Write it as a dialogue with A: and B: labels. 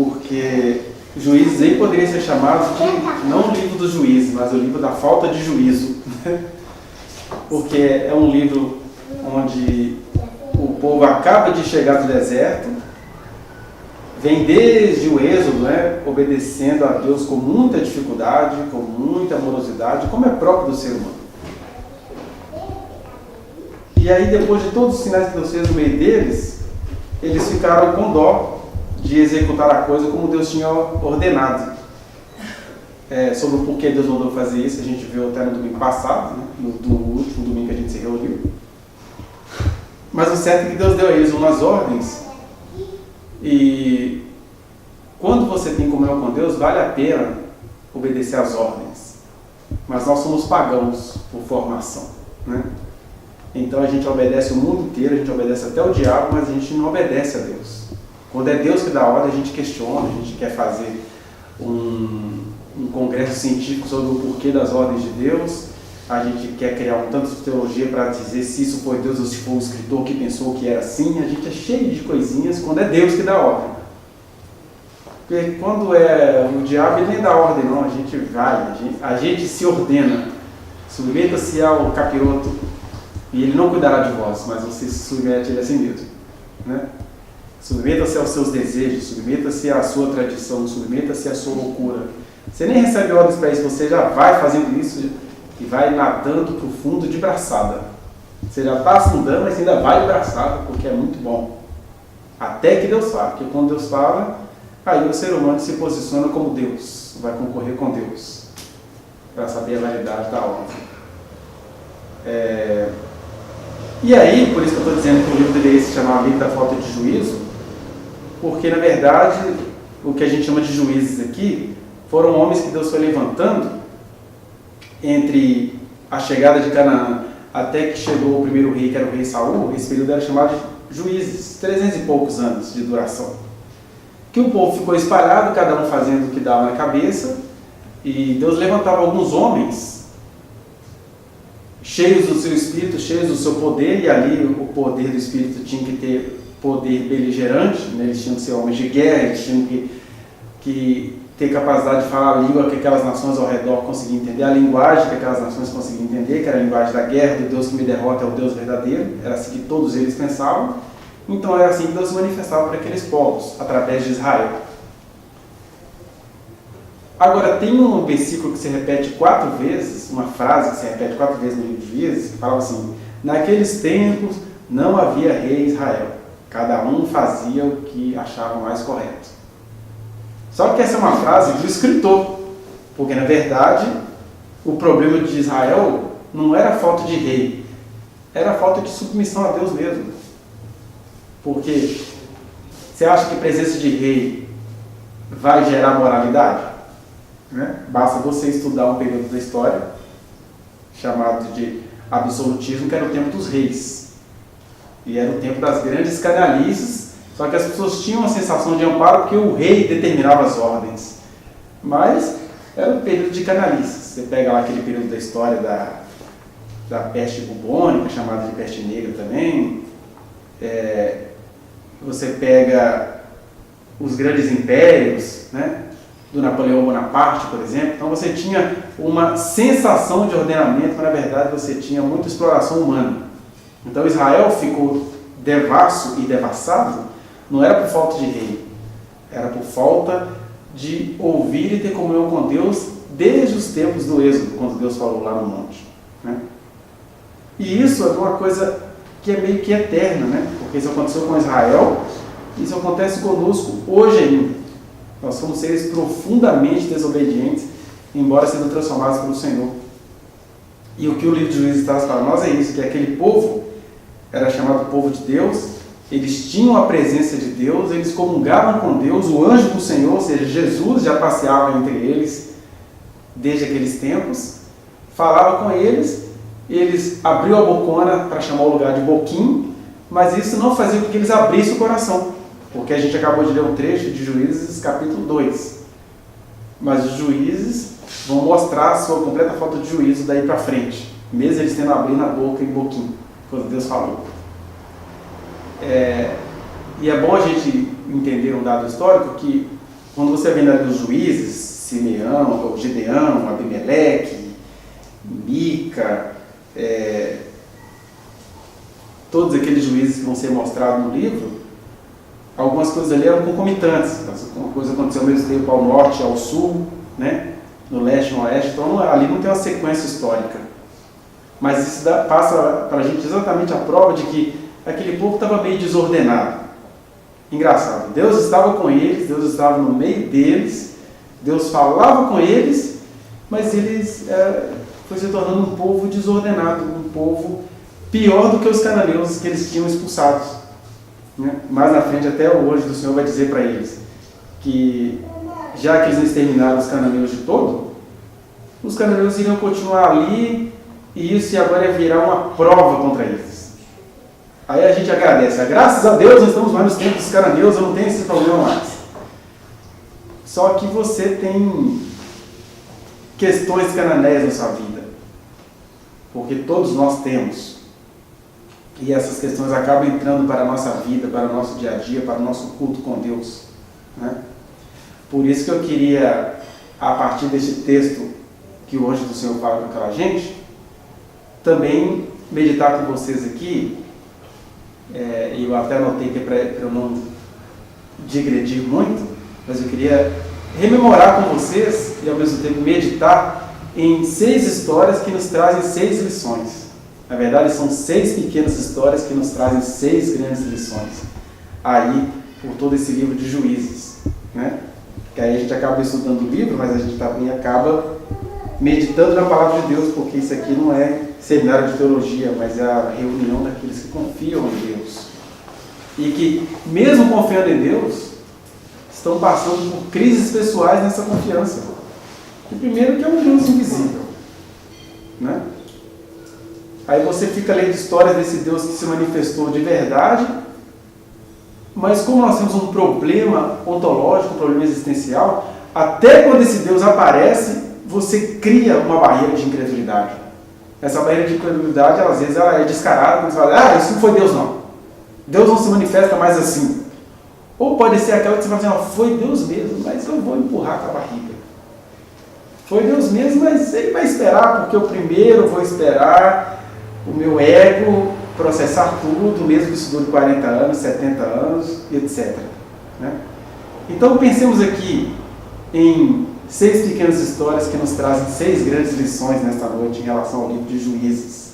A: porque Juízes aí poderia ser chamado de, não o livro dos juízes, mas o livro da falta de juízo, porque é um livro onde o povo acaba de chegar do deserto, vem desde o êxodo, obedecendo a Deus com muita dificuldade, com muita amorosidade, como é próprio do ser humano. E aí, depois de todos os sinais que Deus fez no meio deles, eles ficaram com dó de executar a coisa como Deus tinha ordenado. Sobre o porquê Deus mandou fazer isso, a gente viu até no domingo passado, no último domingo que a gente se reuniu. Mas o certo é que Deus deu a eles umas ordens, e quando você tem comunhão com Deus, vale a pena obedecer às ordens. Mas nós somos pagãos por formação, Então a gente obedece o mundo inteiro, a gente obedece até o diabo, mas a gente não obedece a Deus. Quando é Deus que dá ordem, a gente questiona, a gente quer fazer um congresso científico sobre o porquê das ordens de Deus, a gente quer criar um tanto de teologia para dizer se isso foi Deus ou se foi o escritor que pensou que era assim. A gente é cheio de coisinhas quando é Deus que dá ordem. Porque quando é o diabo, ele nem dá ordem não, a gente vai, a gente se ordena. Submeta-se ao capiroto e ele não cuidará de vós, mas você se submete a ele assim mesmo, Submeta-se aos seus desejos, submeta-se à sua tradição, submeta-se à sua loucura. Você nem recebe ordens para isso, você já vai fazendo isso e vai nadando para o fundo de braçada. Você já está afundando, mas ainda vai de braçada, porque é muito bom. Até que Deus fala, porque quando Deus fala, aí o ser humano se posiciona como Deus, vai concorrer com Deus, para saber a validade da ordem. E aí, por isso que eu estou dizendo que o livro deveria se chamar Livro da Falta de Juízo, porque na verdade o que a gente chama de juízes aqui foram homens que Deus foi levantando entre a chegada de Canaã até que chegou o primeiro rei, que era o rei Saul. Esse período era chamado de juízes, 300 e poucos anos de duração. Que o povo ficou espalhado, cada um fazendo o que dava na cabeça, e Deus levantava alguns homens cheios do seu espírito, cheios do seu poder, e ali o poder do espírito tinha que ter poder beligerante, eles tinham que ser homens de guerra, eles tinham que ter capacidade de falar a língua que aquelas nações ao redor conseguiam entender, a linguagem que aquelas nações conseguiam entender, que era a linguagem da guerra, do Deus que me derrota é o Deus verdadeiro, era assim que todos eles pensavam. Então era assim que Deus se manifestava para aqueles povos, através de Israel. Agora, tem um versículo que se repete 4 vezes, uma frase que se repete 4 vezes no livro de Juízes, que fala assim: naqueles tempos não havia rei em Israel, cada um fazia o que achava mais correto. Só que essa é uma frase do escritor, porque na verdade o problema de Israel não era a falta de rei, era a falta de submissão a Deus mesmo. Porque você acha que a presença de rei vai gerar moralidade? Basta você estudar um período da história chamado de absolutismo, que era o tempo dos reis, e era o tempo das grandes canalices. Só que as pessoas tinham uma sensação de amparo porque o rei determinava as ordens, mas era um período de canalices. Você pega lá aquele período da história da peste bubônica, chamada de peste negra também. Você pega os grandes impérios, do Napoleão Bonaparte, por exemplo. Então você tinha uma sensação de ordenamento, mas na verdade você tinha muita exploração humana. Então Israel ficou devasso e devassado, não era por falta de rei, era por falta de ouvir e ter comunhão com Deus desde os tempos do Êxodo, quando Deus falou lá no monte. E isso é uma coisa que é meio que eterna, porque isso aconteceu com Israel, isso acontece conosco hoje ainda. Nós somos seres profundamente desobedientes, embora sendo transformados pelo Senhor. E o que o livro de Juízes traz para nós é isso, que aquele povo era chamado povo de Deus, eles tinham a presença de Deus, eles comungavam com Deus, o anjo do Senhor, ou seja, Jesus já passeava entre eles desde aqueles tempos, falava com eles, eles abriam a bocona para chamar o lugar de boquim, mas isso não fazia com que eles abrissem o coração, porque a gente acabou de ler um trecho de Juízes capítulo 2, mas os juízes vão mostrar a sua completa falta de juízo daí para frente, mesmo eles tendo abrido a boca em boquim, quando Deus falou. E é bom a gente entender um dado histórico que Quando você vê na dos juízes, Simeão, Gideão, Abimeleque, Mica, todos aqueles juízes que vão ser mostrados no livro, algumas coisas ali eram concomitantes. Uma coisa aconteceu ao mesmo tempo ao norte e ao sul, né? No leste e no oeste, então ali não tem uma sequência histórica. Mas isso passa para a gente exatamente a prova de que aquele povo estava meio desordenado. Engraçado, Deus estava com eles, Deus estava no meio deles, Deus falava com eles, mas eles foi se tornando um povo desordenado, um povo pior do que os cananeus que eles tinham expulsados. Né? Mais na frente, até hoje, o Senhor vai dizer para eles que, já que eles exterminaram os cananeus de todo, os cananeus iriam continuar ali, e isso agora ia virar uma prova contra eles. Aí a gente agradece. Graças a Deus nós estamos mais nos tempos dos cananeus, eu não tenho esse problema mais. Só que você tem questões cananeias na sua vida. Porque todos nós temos. E essas questões acabam entrando para a nossa vida, para o nosso dia a dia, para o nosso culto com Deus. Né? Por isso que eu queria, a partir deste texto que hoje o Senhor fala com aquela gente, também meditar com vocês aqui, e eu até anotei que é para eu não digredir muito, mas eu queria rememorar com vocês e ao mesmo tempo meditar em 6 histórias que nos trazem 6 lições. Na verdade, são 6 pequenas histórias que nos trazem 6 grandes lições aí por todo esse livro de Juízes, né? Que aí a gente acaba estudando o livro, mas a gente também acaba meditando na palavra de Deus, porque isso aqui não é seminário de teologia, mas é a reunião daqueles que confiam em Deus. E que, mesmo confiando em Deus, estão passando por crises pessoais nessa confiança. O primeiro que é um Deus invisível. Né? Aí você fica lendo histórias desse Deus que se manifestou de verdade, mas como nós temos um problema ontológico, um problema existencial, até quando esse Deus aparece, você cria uma barreira de incredulidade. Essa barreira de incredulidade, às vezes, ela é descarada, quando você fala, isso não foi Deus não. Deus não se manifesta mais assim. Ou pode ser aquela que você fala assim, foi Deus mesmo, mas eu vou empurrar com a barriga. Foi Deus mesmo, mas ele vai esperar, porque eu primeiro vou esperar o meu ego processar tudo, mesmo que isso dure 40 anos, 70 anos, etc. Né? Então pensemos aqui em 6 pequenas histórias que nos trazem 6 grandes lições nesta noite em relação ao livro de Juízes.